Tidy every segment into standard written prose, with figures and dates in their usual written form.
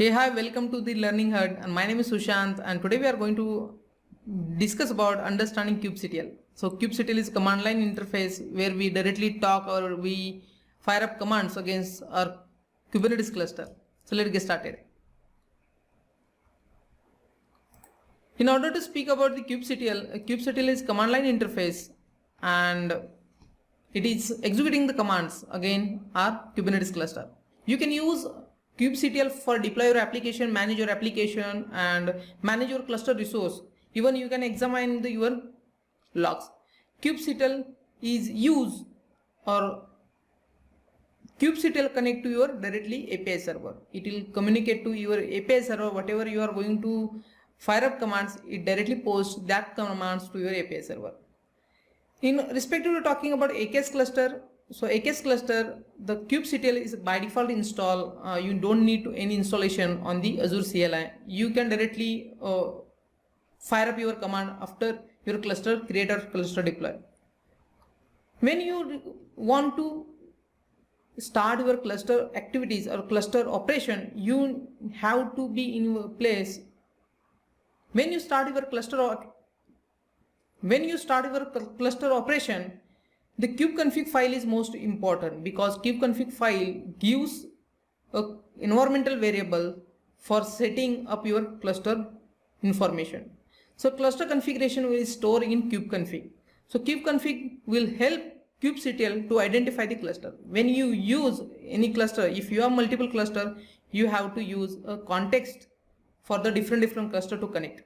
Hey, hi, welcome to the Learning Hut, and my name is Sushant, and today we are going to discuss about understanding kubectl. So kubectl is command line interface where we directly talk or we fire up commands against our Kubernetes cluster. So let's get started. In order to speak about the kubectl is command line interface and it is executing the commands again our Kubernetes cluster. You can use kubectl for deploy your application, manage your application, and manage your cluster resource. Even you can examine your logs. Kubectl is used or kubectl connect to your directly API server. It will communicate to your API server. Whatever you are going to fire up commands, it directly posts that commands to your API server. In respect to talking about AKS cluster, so AKS cluster, the kubectl is by default install. You don't need any installation on the Azure CLI. You can directly fire up your command after your cluster create or cluster deploy. When you want to start your cluster activities or cluster operation, you have to be in your place. When you start your cluster operation, the kubeconfig file is most important because kubeconfig file gives an environmental variable for setting up your cluster information. So cluster configuration will store in kubeconfig. So kubeconfig will help kubectl to identify the cluster. When you use any cluster, if you have multiple cluster, you have to use a context for the different cluster to connect.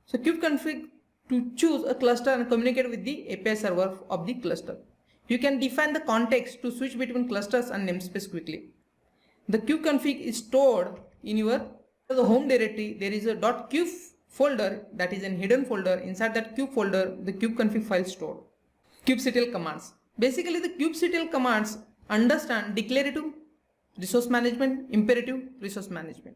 So kubeconfig to choose a cluster and communicate with the API server of the cluster. You can define the context to switch between clusters and namespace quickly. The kubeconfig is stored in your the home directory. There is a .kube folder that is a hidden folder. Inside that kube folder, the kubeconfig file stored. Kubectl commands. Basically, the kubectl commands understand declarative resource management, imperative resource management.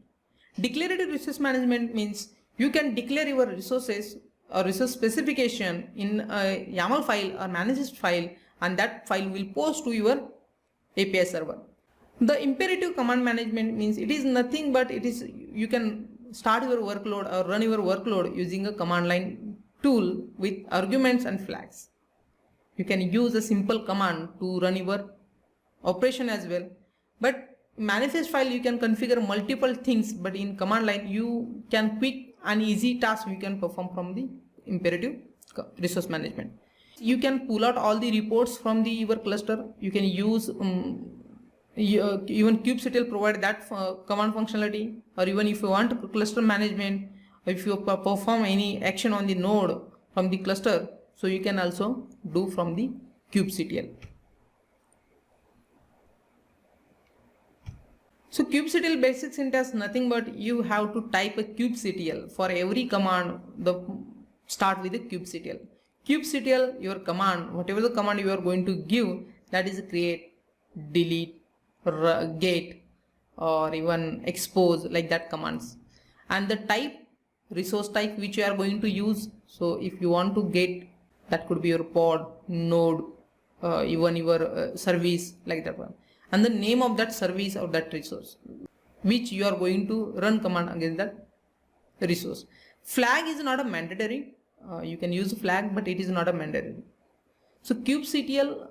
Declarative resource management means you can declare your resources or resource specification in a YAML file or managed file, and that file will post to your API server. The imperative command management means it is nothing but it is you can start your workload or run your workload using a command line tool with arguments and flags. You can use a simple command to run your operation as well, but manifest file you can configure multiple things, but in command line you can quick and easy tasks you can perform from the imperative resource management. You can pull out all the reports from your cluster. You can use even kubectl provide that command functionality, or even if you want cluster management, or if you perform any action on the node from the cluster, so you can also do from the kubectl. So kubectl basic syntax nothing but you have to type a kubectl for every command. Start with the kubectl. Kubectl, your command, whatever the command you are going to give, that is create, delete, get, or even expose, like that commands. And the type, resource type which you are going to use. So if you want to get, that could be your pod, node, even your service, like that one. And the name of that service or that resource which you are going to run command against that resource. Flag is not a mandatory. You can use flag, but it is not a mandatory. So kubectl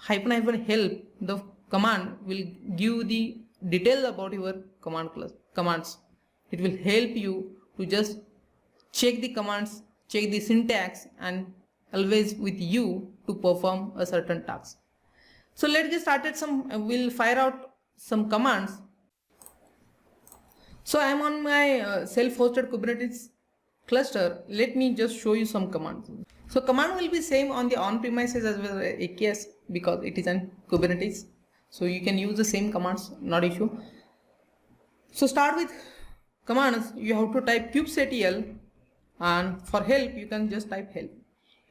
--help, the command will give the details about your commands. It will help you to just check the commands, check the syntax, and always with you to perform a certain task. So let's get started. We'll fire out some commands. So I am on my self-hosted Kubernetes cluster. Let me just show you some commands. So command will be same on the on-premises as well as AKS because it is on Kubernetes. So you can use the same commands, not issue. So start with commands. You have to type kubectl, and for help you can just type help.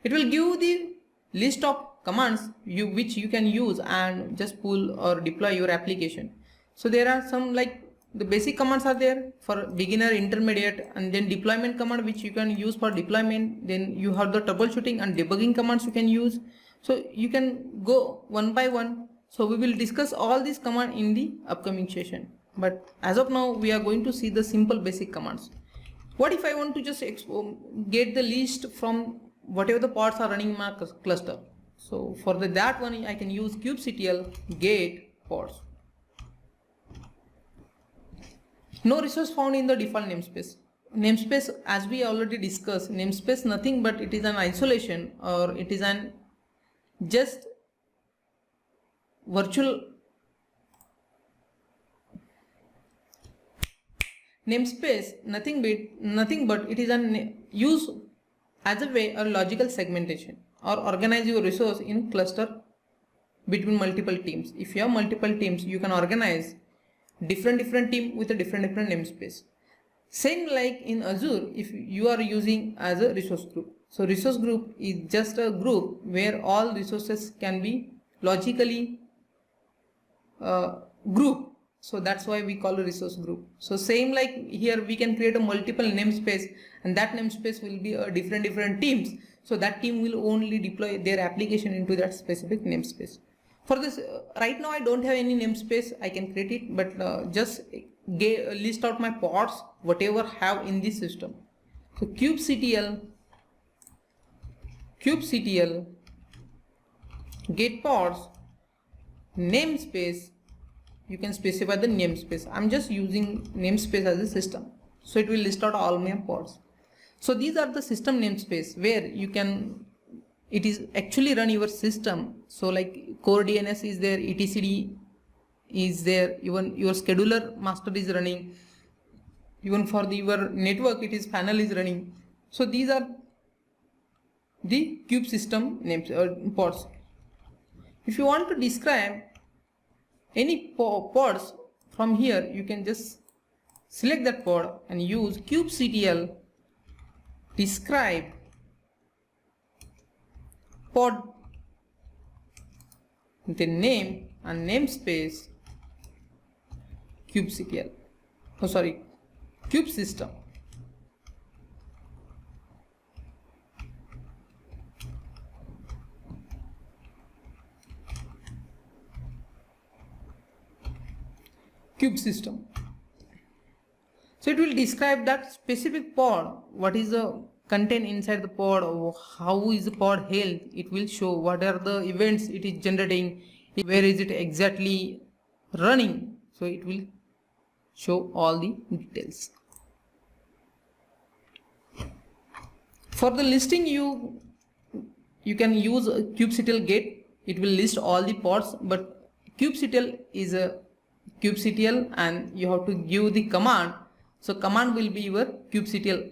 It will give the list of commands which you can use and just pull or deploy your application. So there are some like the basic commands are there for beginner, intermediate, and then deployment command which you can use for deployment. Then you have the troubleshooting and debugging commands you can use. So you can go one by one. So we will discuss all these commands in the upcoming session. but as of now we are going to see the simple basic commands. What if I want to just get the list from whatever the pods are running in my cluster? So for that one I can use kubectl get pods. No resource found in the default namespace. Namespace, as we already discussed, namespace nothing but it is an isolation, or it is an just virtual namespace, nothing but it is an use as a way or logical segmentation, or organize your resource in cluster between multiple teams. If you have multiple teams, you can organize different team with a different namespace. Same like in Azure, if you are using as a resource group. So resource group is just a group where all resources can be logically grouped. So that's why we call a resource group. So same like here we can create a multiple namespace, and that namespace will be a different teams. So that team will only deploy their application into that specific namespace. For this, right now I don't have any namespace, I can create it, but just list out my pods, whatever have in this system. So kubectl get pods namespace, you can specify the namespace. I'm just using namespace as a system, so it will list out all my pods. So these are the system namespace where you can, it is actually run your system. So like core DNS is there, etcd is there, even your scheduler master is running, even for your network it is panel is running. So these are the kube system names pods. If you want to describe any pods from here, you can just select that pod and use kubectl describe pod, the name and namespace kubectl, kube system. Kube system. So it will describe that specific pod, what is the content inside the pod, how is the pod held, it will show what are the events it is generating, where is it exactly running. So it will show all the details. For the listing, you can use a kubectl get, it will list all the pods, but kubectl is a kubectl and you have to give the command. So command will be your kubectl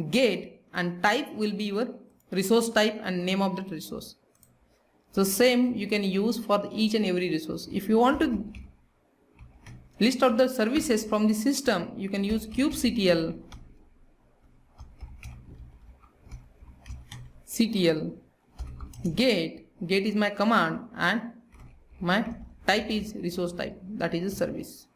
get and type will be your resource type and name of that resource. So same you can use for each and every resource. If you want to list out the services from the system, you can use kubectl get is my command and my type is resource type, that is a service.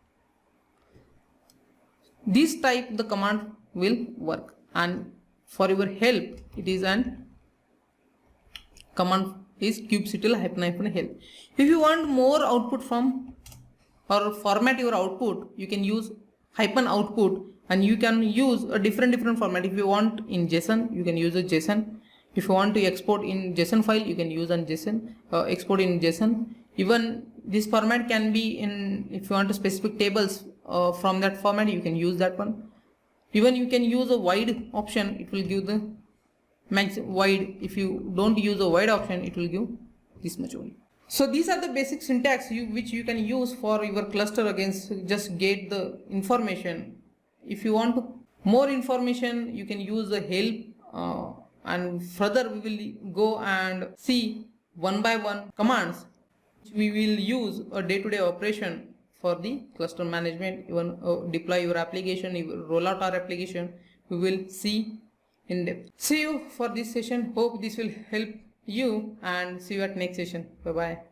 This type the command will work, and for your help it is an command is kubectl -help. If you want more output from or format your output, you can use -output, and you can use a different format. If you want in JSON, you can use a JSON. If you want to export in JSON file, you can use an JSON, export in JSON. Even this format can be in, if you want specific tables from that format, you can use that one. Even you can use a wide option, it will give the max wide. If you don't use a wide option, it will give this much only. So these are the basic syntax which you can use for your cluster against just get the information. If you want more information, you can use the help, and further we will go and see one by one commands. We will use a day-to-day operation for the cluster management, even deploy your application, even roll out our application. We will see in depth. See you for this session. Hope this will help you, and see you at next session. Bye bye.